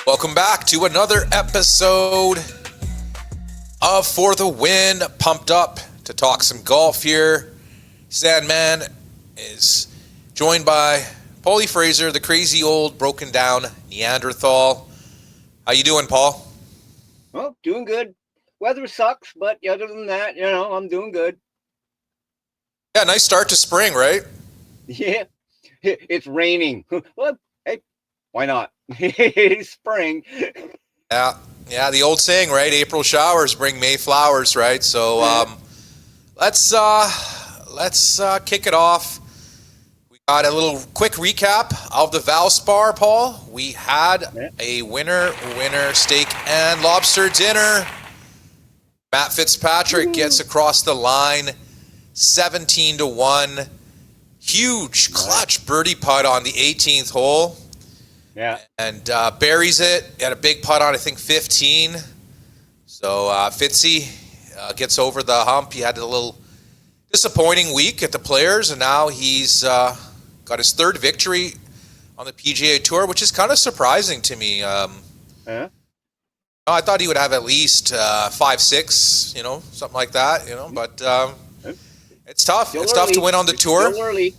Welcome back to another episode of For The Win. Pumped up to talk some golf here. Sandman is joined by Paulie Fraser, the crazy old broken down Neanderthal. How you doing, Paul? Well, doing good. Weather sucks, but other than that, I'm doing good. Yeah, nice start to spring, right? Yeah, it's raining. Well, hey, why not? It's spring. Yeah, the old saying, right? April showers bring May flowers, right? So let's kick it off. We got a little quick recap of the Valspar, Paul. We had a winner steak and lobster dinner. Matt Fitzpatrick gets across the line 17-1. Huge clutch birdie putt on the 18th hole. Yeah. And buries it. Had a big putt on, I think, 15. So Fitzy gets over the hump. He had a little disappointing week at the Players, and now he's got his third victory on the PGA Tour, which is kind of surprising to me. Yeah. I thought he would have at least 5-6, something like that, but it's tough. Still it's early. Tough to win on the tour. Still early.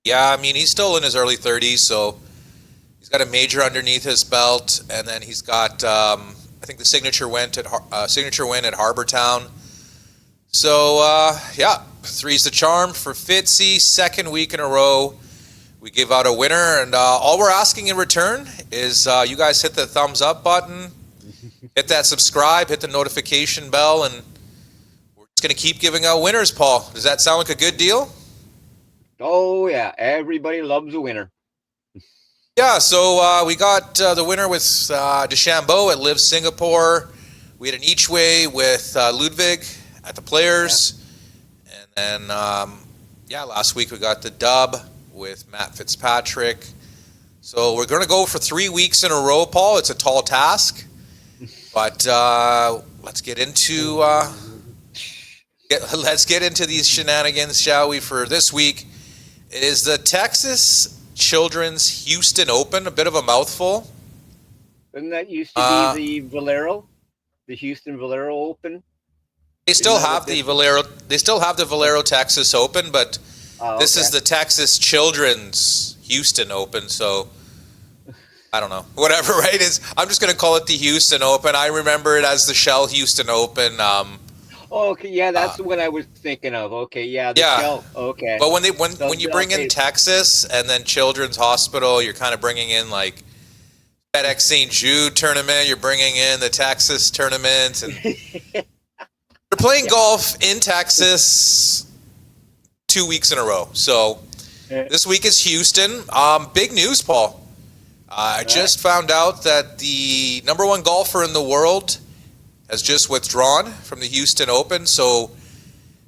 Yeah, I mean, he's still in his early 30s, so he's got a major underneath his belt, and then he's got, I think, the signature win at Harbour Town. So, three's the charm for Fitzy. Second week in a row, we gave out a winner, and all we're asking in return is you guys hit the thumbs up button, hit that subscribe, hit the notification bell, and we're just going to keep giving out winners, Paul. Does that sound like a good deal? Oh, yeah. Everybody loves a winner. Yeah, so we got the winner with DeChambeau at Live Singapore. We had an each way with Ludwig at the Players. Yeah. And then, last week we got the dub with Matt Fitzpatrick. So we're going to go for 3 weeks in a row, Paul. It's a tall task. But let's get into these shenanigans, shall we, for this week. It is the Texas Children's Houston Open, a bit of a mouthful. Didn't that used to be the Valero? The Houston Valero Open? They still have the Valero. They still have the Valero Texas Open, but this is the Texas Children's Houston Open. So I don't know, whatever. Right? I'm just going to call it the Houston Open. I remember it as the Shell Houston Open. Okay, yeah, that's what I was thinking of. Okay, yeah, the Shell. Okay. But when you bring in Texas and then Children's Hospital, you're kind of bringing in like FedEx St. Jude tournament. You're bringing in the Texas tournament, and they're playing golf in Texas 2 weeks in a row. So this week is Houston. Big news, Paul. I just found out that the number one golfer in the world has just withdrawn from the Houston Open. So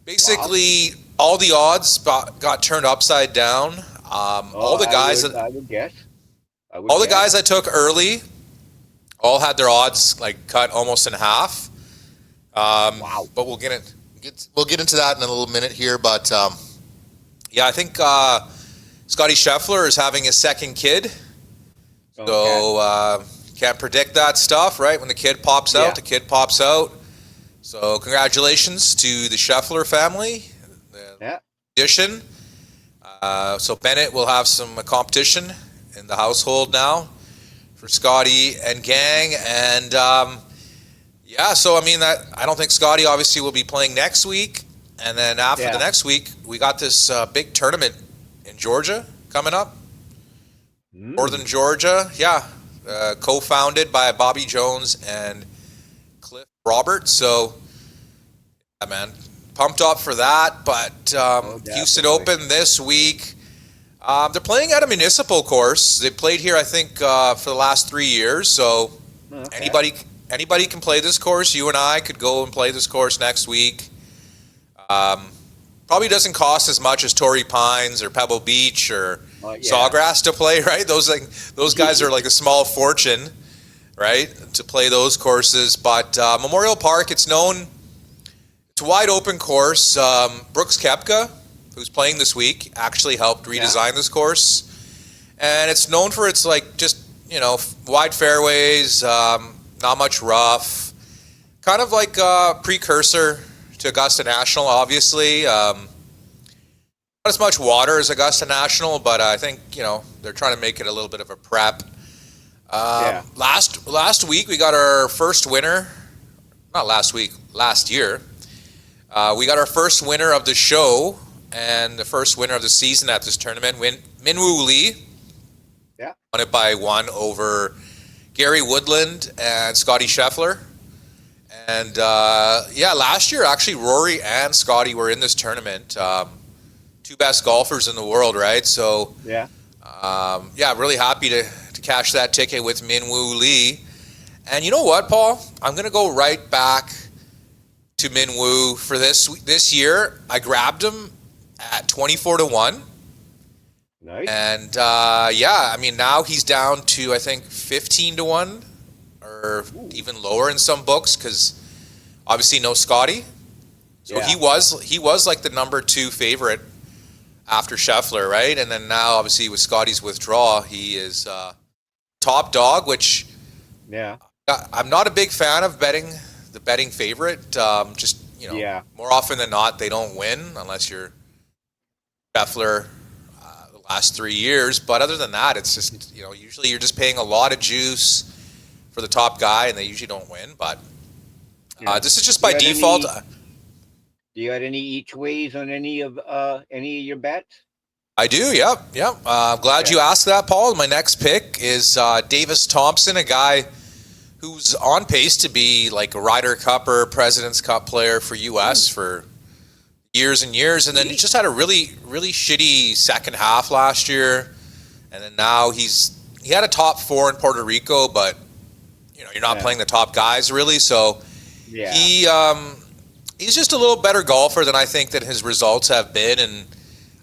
basically, all the odds got turned upside down. All the guys, the guys I took early, all had their odds like cut almost in half. But we'll get into that in a little minute here. But I think Scottie Scheffler is having his second kid. So can't predict that stuff, right? When the kid pops out, the kid pops out. So congratulations to the Scheffler family. Addition. So Bennett will have some competition in the household now for Scottie and gang. And so I mean, that I don't think Scottie obviously will be playing next week. And then after the next week, we got this big tournament in Georgia coming up. Northern Georgia, co-founded by Bobby Jones and Cliff Roberts. So, man, pumped up for that. But Houston Open this week, they're playing at a municipal course. They played here, I think, for the last 3 years. So anybody can play this course. You and I could go and play this course next week. Probably doesn't cost as much as Torrey Pines or Pebble Beach or Sawgrass to play, right? Those guys are like a small fortune, right, to play those courses. But Memorial Park, it's known, it's a wide open course. Brooks Koepka, who's playing this week, actually helped redesign this course. and it's known for its like just wide fairways, not much rough, kind of like a precursor to Augusta National, obviously. Not as much water as Augusta National, but I think they're trying to make it a little bit of a prep. Last week we got our first winner. Not last week, last year. We got our first winner of the show and the first winner of the season at this tournament. Minwoo Lee. Yeah. Won it by 1 over Gary Woodland and Scottie Scheffler. And last year actually Rory and Scottie were in this tournament. Two best golfers in the world, right? So really happy to cash that ticket with Minwoo Lee. And you know what, Paul? I'm going to go right back to Minwoo for this year. I grabbed him at 24-1. Nice. And I mean, now he's down to I think 15-1 or even lower in some books because obviously no Scottie. So he was like the number 2 favorite after Scheffler, right? And then now obviously with Scottie's withdrawal, he is top dog, which I'm not a big fan of the betting favorite. More often than not, they don't win unless you're Scheffler the last 3 years. But other than that, it's just, usually you're just paying a lot of juice for the top guy and they usually don't win. But this is just by default. Do you got any each ways on any of your bets? I do, yep. I'm glad you asked that, Paul. My next pick is Davis Thompson, a guy who's on pace to be like a Ryder Cup or President's Cup player for U.S. for years and years. And then he just had a really, really shitty second half last year. And then now he had a top 4 in Puerto Rico, but, you're not playing the top guys really. So he's just a little better golfer than I think that his results have been. And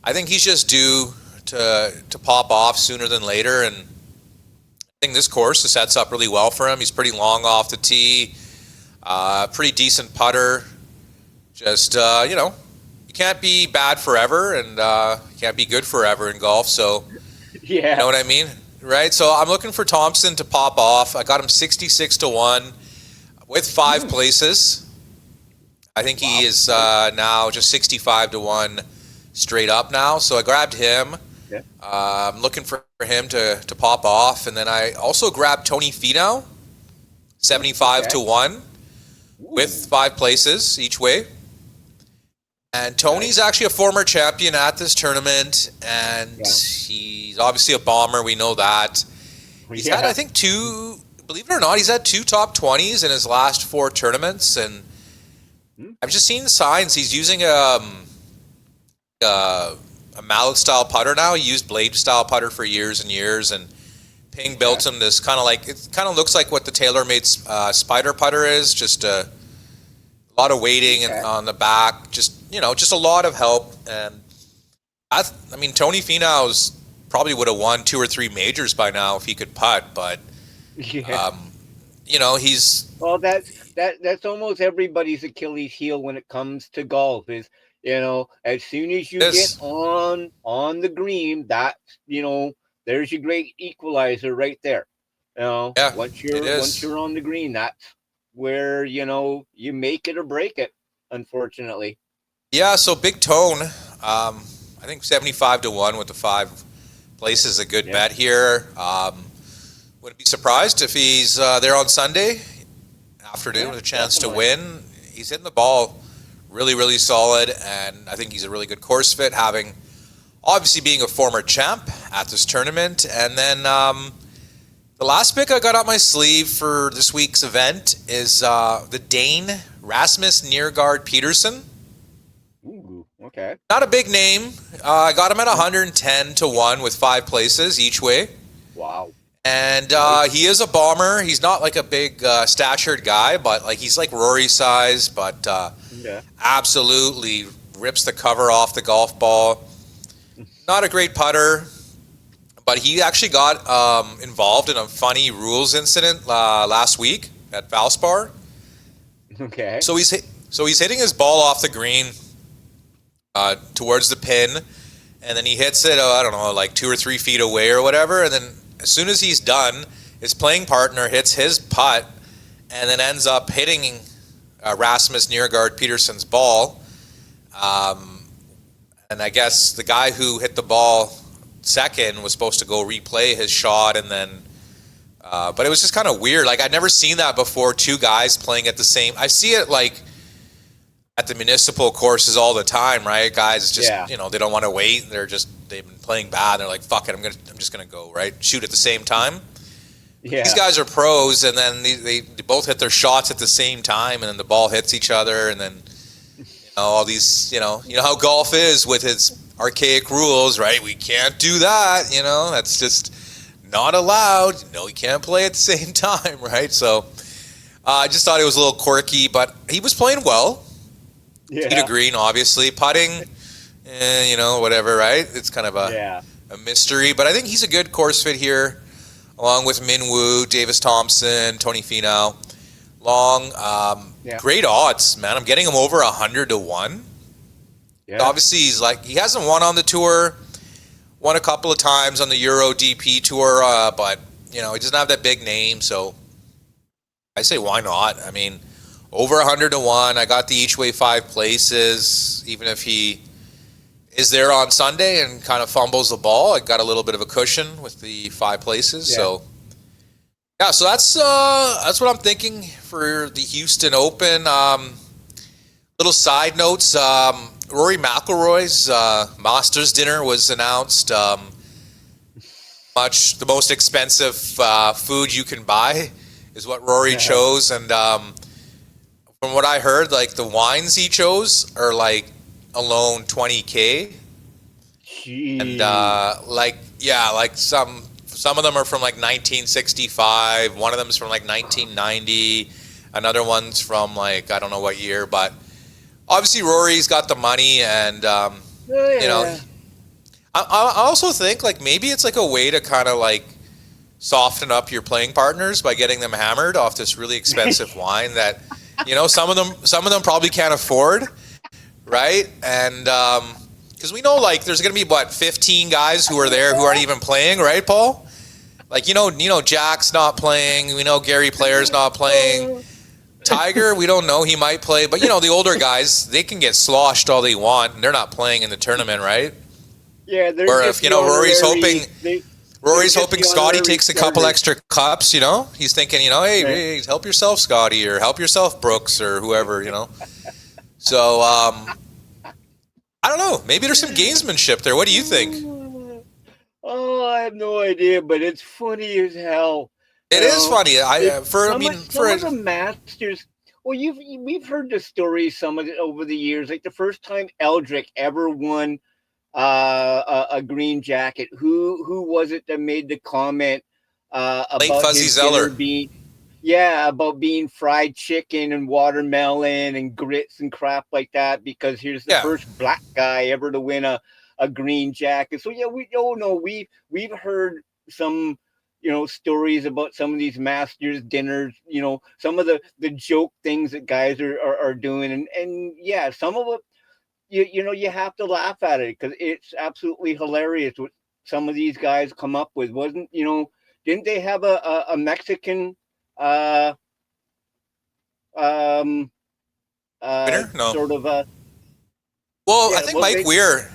I think he's just due to pop off sooner than later. And I think this course sets up really well for him. He's pretty long off the tee, pretty decent putter. Just, you can't be bad forever and you can't be good forever in golf. So, you know what I mean? Right? So I'm looking for Thompson to pop off. I got him 66-1 with 5 places. I think he is now just 65-1 straight up now. So I grabbed him. Yeah. I'm looking for him to pop off. And then I also grabbed Tony Finau, 75-1 with 5 places each way. And Tony's actually a former champion at this tournament. And he's obviously a bomber. We know that. He's had, I think, believe it or not, he's had 2 top 20s in his last 4 tournaments. And I've just seen signs he's using a mallet-style putter now. He used blade-style putter for years and years, and Ping built him this kind of looks like what the TaylorMade Spider putter is, just a lot of weighting on the back, just a lot of help. And I mean, Tony Finau's probably would have won 2 or 3 majors by now if he could putt, but he's that's almost everybody's Achilles heel when it comes to golf is, as soon as you get on the green, that's, there's your great equalizer right there. Once you're on the green, that's where, you make it or break it, unfortunately. Yeah, so Big Tone, I think 75-1 with the 5 places is a good bet here. Wouldn't be surprised if he's there on Sunday afternoon with a chance to win. He's hitting the ball really, really solid, and I think he's a really good course fit, having obviously being a former champ at this tournament. And then the last pick I got up my sleeve for this week's event is the Dane Rasmus Niergaard Peterson. Ooh, okay. Not a big name. I got him at 110-1 with 5 places each way. Wow. And he is a bomber. He's not like a big statured guy, but he's like Rory size, but absolutely rips the cover off the golf ball. Not a great putter, but he actually got involved in a funny rules incident last week at Valspar. Okay. So he's hitting his ball off the green towards the pin, and then he hits it, I don't know, like 2 or 3 feet away or whatever, and then as soon as he's done, his playing partner hits his putt and then ends up hitting Rasmus Nørgaard Peterson's ball. And I guess the guy who hit the ball second was supposed to go replay his shot, and then but it was just kind of weird. Like, I'd never seen that before, 2 guys playing at the same. I see it like at the municipal courses all the time, right? Guys just they don't want to wait. They've been playing bad. They're like, fuck it, I'm just gonna go, right? Shoot at the same time. Yeah. These guys are pros, and then they both hit their shots at the same time, and then the ball hits each other, and then all these, you know how golf is with its archaic rules, right? We can't do that, that's just not allowed. You can't play at the same time, right? So I just thought it was a little quirky, but he was playing well. Yeah. Tee to green, obviously. Putting, whatever, right? It's kind of a mystery, but I think he's a good course fit here, along with Min Woo, Davis Thompson, Tony Finau. Long, great odds, man. I'm getting him over 100 to 1. Yeah. Obviously, he hasn't won on the tour, won a couple of times on the Euro DP tour, but he doesn't have that big name, so I say why not? I mean, over 100 to 1. I got the each way 5 places. Even if he is there on Sunday and kind of fumbles the ball, I got a little bit of a cushion with the 5 places. Yeah. So so that's what I'm thinking for the Houston Open. Little side notes. Rory McIlroy's Masters dinner was announced. The most expensive food you can buy is what Rory chose, and from what I heard, like the wines he chose are like alone $20K. Jeez. And some of them are from like 1965. One of them is from like 1990. Another one's from like I don't know what year, but obviously Rory's got the money, and I also think like maybe it's like a way to kind of like soften up your playing partners by getting them hammered off this really expensive wine that some of them probably can't afford, right? And because we know like there's gonna be 15 guys who are there who aren't even playing, right, Paul? Like Jack's not playing. We know Gary Player's not playing. Tiger, we don't know, he might play, but the older guys, they can get sloshed all they want, and they're not playing in the tournament, right? Yeah, or if Rory's hoping Scottie takes a couple extra cups, he's thinking, hey, help yourself, Scottie, or help yourself, Brooks, or whoever, So I don't know, maybe there's some gamesmanship there. What do you think? Oh, I have no idea, but it's funny as hell. It is funny. Some of the Masters. Well, we've heard the stories some of it over the years. Like the first time Eldrick ever won a green jacket. Who was it that made the comment about Fuzzy Zeller about being fried chicken and watermelon and grits and crap like that? Because here's the first black guy ever to win a green jacket. So we've heard some stories about some of these Masters dinners, some of the joke things that guys are doing. And some of it, you have to laugh at it because it's absolutely hilarious what some of these guys come up with. Didn't they have a Mexican, no. sort of a, I think Mike Weir,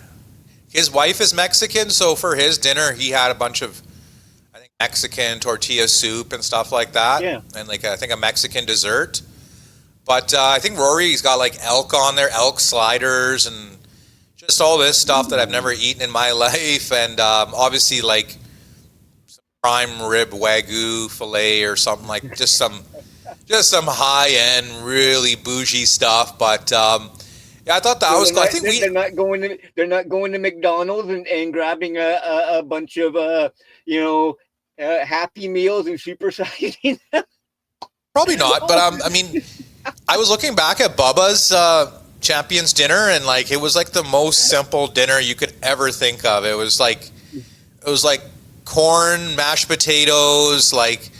his wife is Mexican. So for his dinner, he had a bunch of, Mexican tortilla soup and stuff like that, and like I think a Mexican dessert. But I think Rory's got like elk on there, elk sliders, and just all this stuff that I've never eaten in my life, and obviously like some prime rib wagyu fillet or something, like just some high end, really bougie stuff. But I thought that was cool. I think they're not going to McDonald's and grabbing a bunch of Happy Meals and supersizing them? Probably not, but I mean, I was looking back at Bubba's Champions Dinner, and like it was like the most simple dinner you could ever think of. It was like corn, mashed potatoes, like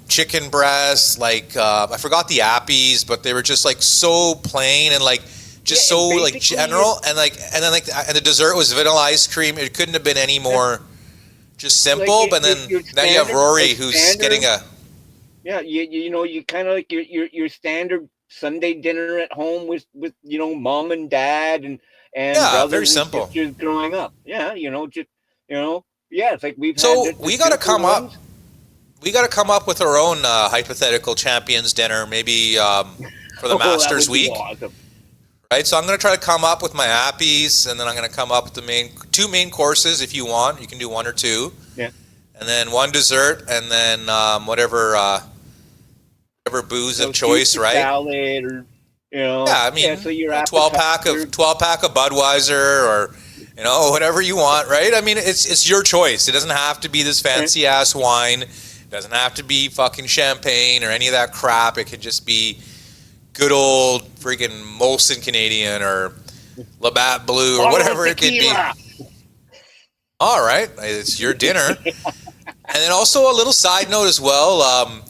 chicken breasts, like I forgot the appies, but they were just like so plain, and like just so like general, and then and the dessert was vanilla ice cream. It couldn't have been any more just simple. But then now you have Rory, who's getting a you kind of like your standard Sunday dinner at home with mom and dad and brothers very and simple. sisters growing up. It's like we've had we got to come up. We got to come up with our own hypothetical champions dinner, maybe for the Masters week. Awesome. Right, so I'm going to try to come up with my appies, and then I'm going to come up with the two main courses. If you want, you can do one or two. Yeah. And then one dessert, and then whatever booze of choice, right? Salad, or Yeah, I mean, so your 12-pack of Budweiser, or whatever you want, right? I mean, it's your choice. It doesn't have to be this fancy ass wine. It doesn't have to be fucking champagne or any of that crap. It could just be good old freaking Molson Canadian or Labatt Blue or whatever it could be. All right, it's your dinner. And then also a little side note as well,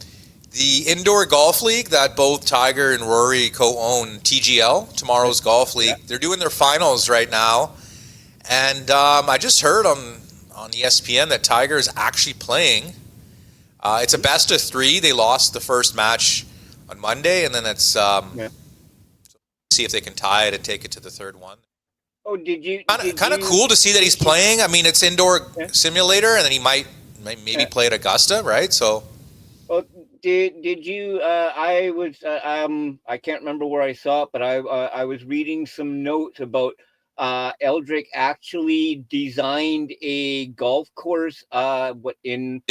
the indoor golf league that both Tiger and Rory co-own, TGL, Tomorrow's Golf League, they're doing their finals right now. And I just heard on ESPN that Tiger is actually playing. It's a best of 3. They lost the first match on Monday, and then it's see if they can tie it and take it to the third one. Oh, did you? Kind of cool to see that he's playing. I mean, it's indoor simulator, and then he might maybe play at Augusta, right? So. Well, did you? I can't remember where I saw it, but I was reading some notes about Eldrick actually designed a golf course. In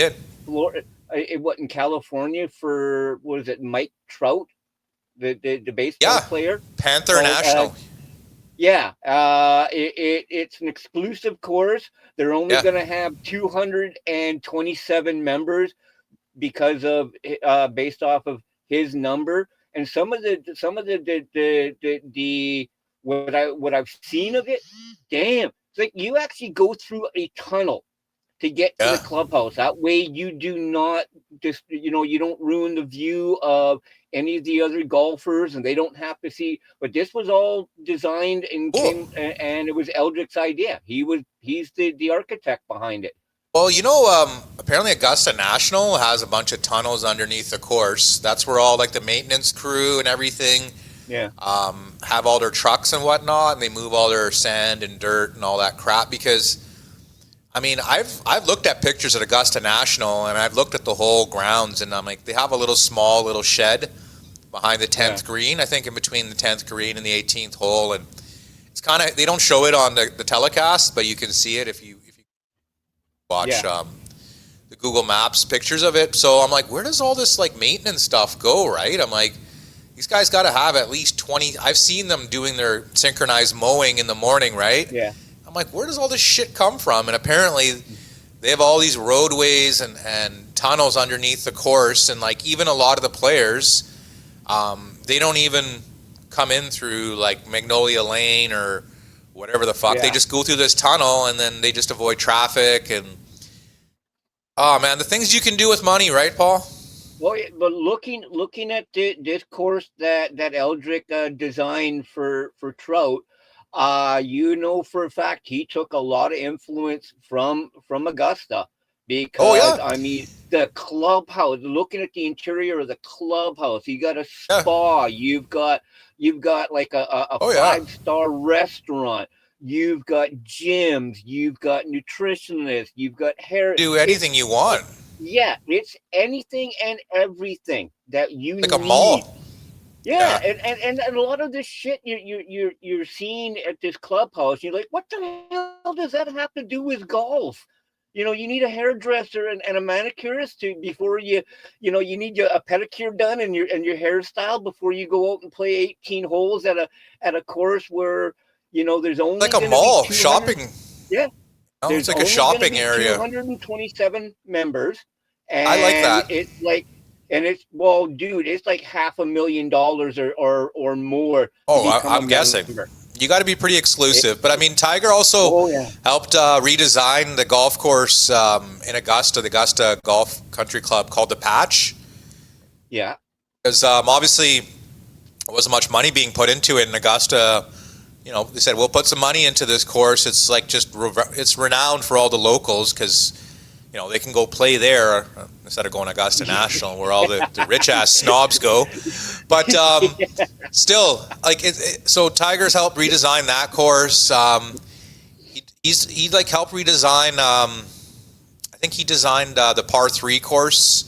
Florida? What in California for Mike Trout, the baseball player, Panther National. It's an exclusive course. They're only going to have 227 members because of based off of his number, and some of the what I've seen of it. Damn, it's like you actually go through a tunnel to get to the clubhouse. That way you do not just, you don't ruin the view of any of the other golfers, and they don't have to see. But this was all designed and and it was Eldrick's idea. He's the architect behind it. Well, apparently Augusta National has a bunch of tunnels underneath the course. That's where all like the maintenance crew and everything have all their trucks and whatnot, and they move all their sand and dirt and all that crap. Because I mean, I've looked at pictures at Augusta National, and I've looked at the whole grounds, and I'm like, they have a small little shed behind the 10th green, I think in between the 10th green and the 18th hole, and it's kind of, they don't show it on the telecast, but you can see it if you watch the Google Maps pictures of it. So I'm like, where does all this like maintenance stuff go, right? I'm like, these guys got to have at least 20. I've seen them doing their synchronized mowing in the morning, right? Yeah. I'm like, where does all this shit come from? And apparently they have all these roadways and tunnels underneath the course. And like even a lot of the players, they don't even come in through like Magnolia Lane or whatever the fuck. They just go through this tunnel, and then they just avoid traffic. And oh man, the things you can do with money, right, Paul? Well, but looking at this course that Eldrick designed for Trout, for a fact he took a lot of influence from Augusta, because I mean the clubhouse. Looking at the interior of the clubhouse, you got a spa. You've got like a 5-star restaurant. You've got gyms. You've got nutritionists. You've got hair. Do anything you want. Yeah, it's anything and everything that you like need. a mall. Yeah. And a lot of this shit you're seeing at this clubhouse, you're like, what the hell does that have to do with golf? You need a hairdresser and a manicurist before you need a pedicure done and your hairstyle before you go out and play 18 holes at a course where there's only like a mall shopping. Yeah. No, it's like a shopping area. 227 members. And I like that. It's like, and it's, well, dude, it's like $500,000 or more. Oh, I'm guessing. You got to be pretty exclusive. But I mean, Tiger also helped redesign the golf course in Augusta, the Augusta Golf Country Club, called the Patch. Yeah. Because obviously, wasn't much money being put into it in Augusta. You know, they said, we'll put some money into this course. It's like it's renowned for all the locals because, you know, they can go play there instead of going to Augusta National where all the rich-ass snobs go. But still, like, so Tiger's helped redesign that course. He like helped redesign, I think he designed the par 3 course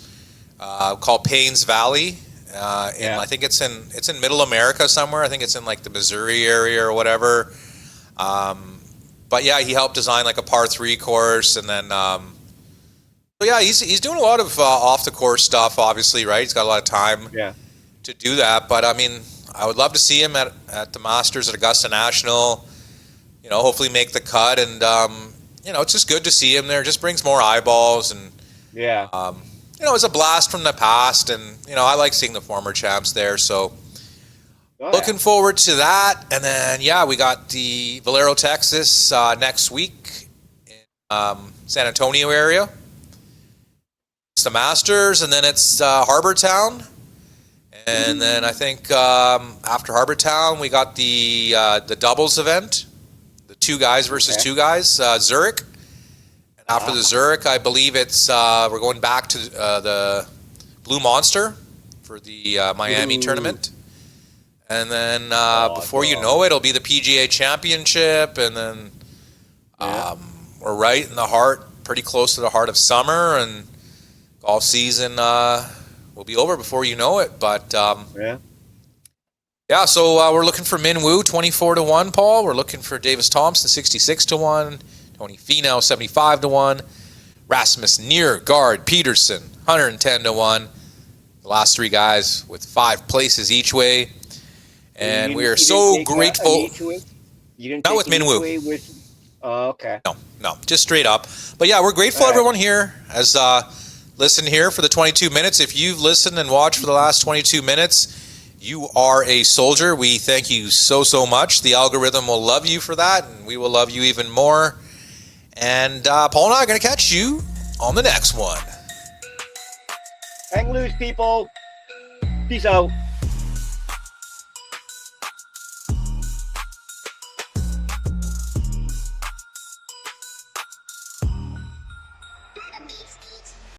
called Paynes Valley. I think it's in Middle America somewhere. I think it's in like the Missouri area or whatever. But yeah, he helped design like a par 3 course, and then so yeah, he's doing a lot of off the course stuff. Obviously, right? He's got a lot of time to do that. But I mean, I would love to see him at the Masters at Augusta National. You know, hopefully make the cut, and you know, it's just good to see him there. It just brings more eyeballs, and you know, it's a blast from the past, and you know, I like seeing the former champs there. So, looking forward to that. And then, yeah, we got the Valero, Texas next week in San Antonio area. It's the Masters, and then it's Harbour Town, and then I think after Harbour Town we got the doubles event, the 2 guys versus 2 guys, Zurich. After the Zurich, I believe it's we're going back to the Blue Monster for the Miami tournament. And then before you know it, it'll be the PGA Championship. And then we're right in the heart, pretty close to the heart of summer. And golf season will be over before you know it. But yeah, so we're looking for Min Woo, 24-1, Paul. We're looking for Davis Thompson, 66-1. Tony Finau, 75-1. Rasmus Niergaard Peterson, 110-1. The last 3 guys with 5 places each way. And we are so grateful. Not with Min Woo. Okay. No, just straight up. But yeah, we're grateful everyone here has listened here for the 22 minutes. If you've listened and watched for the last 22 minutes, you are a soldier. We thank you so, so much. The algorithm will love you for that, and we will love you even more. And Paul and I are going to catch you on the next one. Hang loose, people. Peace out.